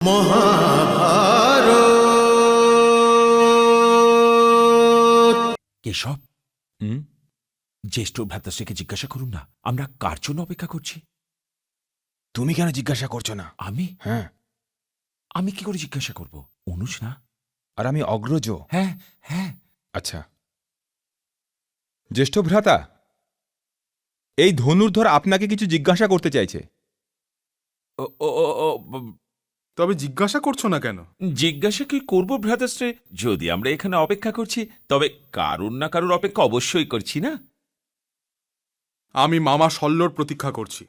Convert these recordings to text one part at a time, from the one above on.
মহাভারত। কেশব, জ্যেষ্ঠ ভ্রাতাশ্রীকে জিজ্ঞাসা করুন না আমরা কার জন্য অপেক্ষা করছি। তুমি কেন জিজ্ঞাসা করছো না? আমি? হ্যাঁ। আমি কি করে জিজ্ঞাসা করব? অনুজ না? আর আমি অগ্রজ। হ্যাঁ হ্যাঁ। আচ্ছা, জ্যেষ্ঠ ভ্রাতা, এই ধনুর্ধর আপনাকে কিছু জিজ্ঞাসা করতে চাইছে। তবে জিজ্ঞাসা করছো না কেন? জিজ্ঞাসা কি করবো ভ্রাতাশ্রী? যদি আমরা এখানে অপেক্ষা করছি তবে কারুর না কারুর অপেক্ষা অবশ্যই করছি না? আমি মামা শল্যর প্রতীক্ষা করছি।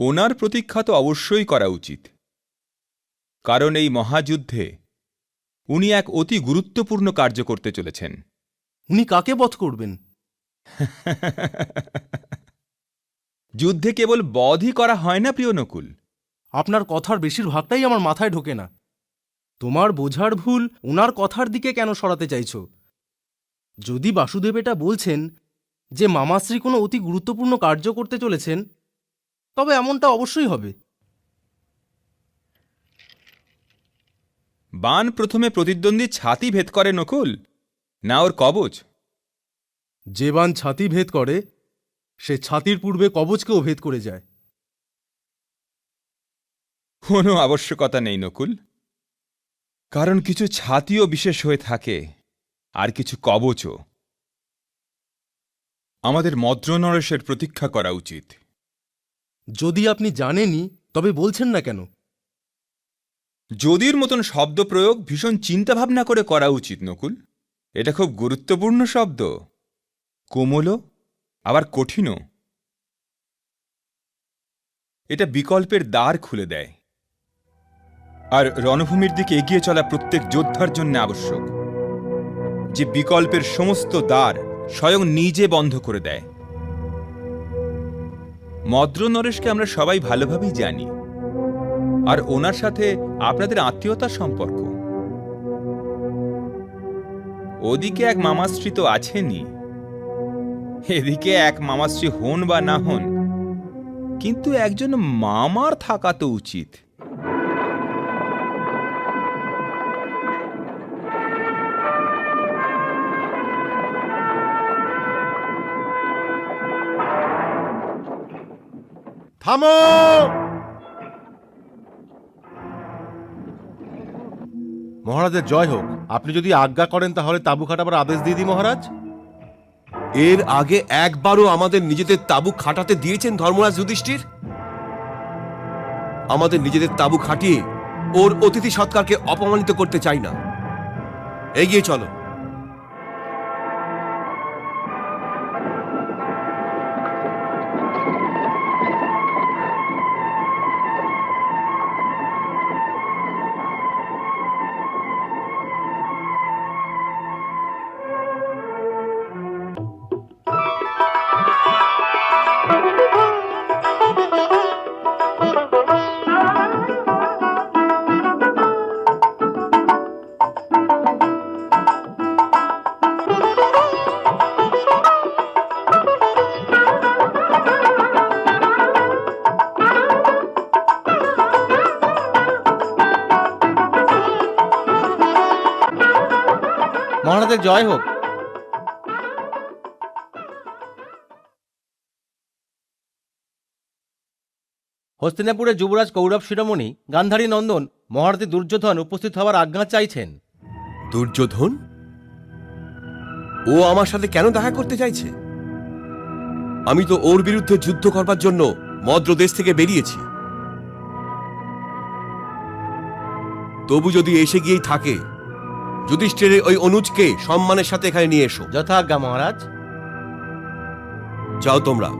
ওনার প্রতীক্ষা তো অবশ্যই করা উচিত, কারণ এই মহাযুদ্ধে উনি এক অতি গুরুত্বপূর্ণ কার্য করতে চলেছেন। উনি কাকে বধ করবেন? যুদ্ধে কেবল বধই করা হয় না প্রিয় নকুল। আপনার কথার বেশিরভাগটাই আমার মাথায় ঢোকে না। তোমার বোঝার ভুল ওনার কথার দিকে কেন সরাতে চাইছো? যদি বাসুদেব এটা বলছেন যে মামাশ্রী কোনো অতি গুরুত্বপূর্ণ কার্য করতে চলেছেন, তবে এমনটা অবশ্যই হবে। বাণ প্রথমে প্রতিদ্বন্দ্বী ছাতি ভেদ করে নকুল, না ওর কবচ? যে বাণ ছাতি ভেদ করে সে ছাতির পূর্বে কবচকেও ভেদ করে যায়। কোনো আবশ্যকতা নেই নকুল, কারণ কিছু ছাতিও বিশেষ হয়ে থাকে আর কিছু কবচও। আমাদের মদ্রনরেশের প্রতীক্ষা করা উচিত। যদি আপনি জানেনই তবে বলছেন না কেন? যদির মতন শব্দ প্রয়োগ ভীষণ চিন্তাভাবনা করে করা উচিত নকুল। এটা খুব গুরুত্বপূর্ণ শব্দ, কোমলও আবার কঠিনও। এটা বিকল্পের দ্বার খুলে দেয়, আর রণভূমির দিকে এগিয়ে চলা প্রত্যেক যোদ্ধার জন্য আবশ্যক যে বিকল্পের সমস্ত দ্বার স্বয়ং নিজে বন্ধ করে দেয়। মদ্র নরেশকে আমরা সবাই ভালোভাবেই জানি, আর ওনার সাথে আপনাদের আত্মীয়তার সম্পর্ক। ওদিকে এক মামাশ্রী তো আছেনই, এদিকে এক মামাশ্রী হন বা না হন, কিন্তু একজন মামার থাকা তো উচিত। থামো! মহারাজের জয় হোক। আপনি যদি আজ্ঞা করেন তাহলে তাঁবু খাটাবার আদেশ দিয়ে দিই মহারাজ। এর আগে একবারও আমাদের নিজেদের তাঁবু খাটাতে দিয়েছেন ধর্মরাজ যুধিষ্ঠির? আমাদের নিজেদের তাঁবু খাটিয়ে ওর অতিথি সৎকারকে অপমানিত করতে চাই না। এগিয়ে চলো। মহারাজের জয় হোক। হস্তিনাপুরের যুবরাজ কৌরব শিরোমণি গান্ধারী নন্দন মহারথী দুর্যোধন উপস্থিত হওয়ার আজ্ঞা চাইছেন। দুর্যোধন? ও আমার সাথে কেন দেখা করতে চাইছে? আমি তো ওর বিরুদ্ধে যুদ্ধ করবার জন্য মদ্র দেশ থেকে বেরিয়েছি। তবু যদি এসে গিয়েই থাকে, যুধিষ্ঠিরের ওই অনুজকে সম্মানের সাথে এখানে নিয়ে এসো। যথাজ্ঞা মহারাজ। যাও তোমরা।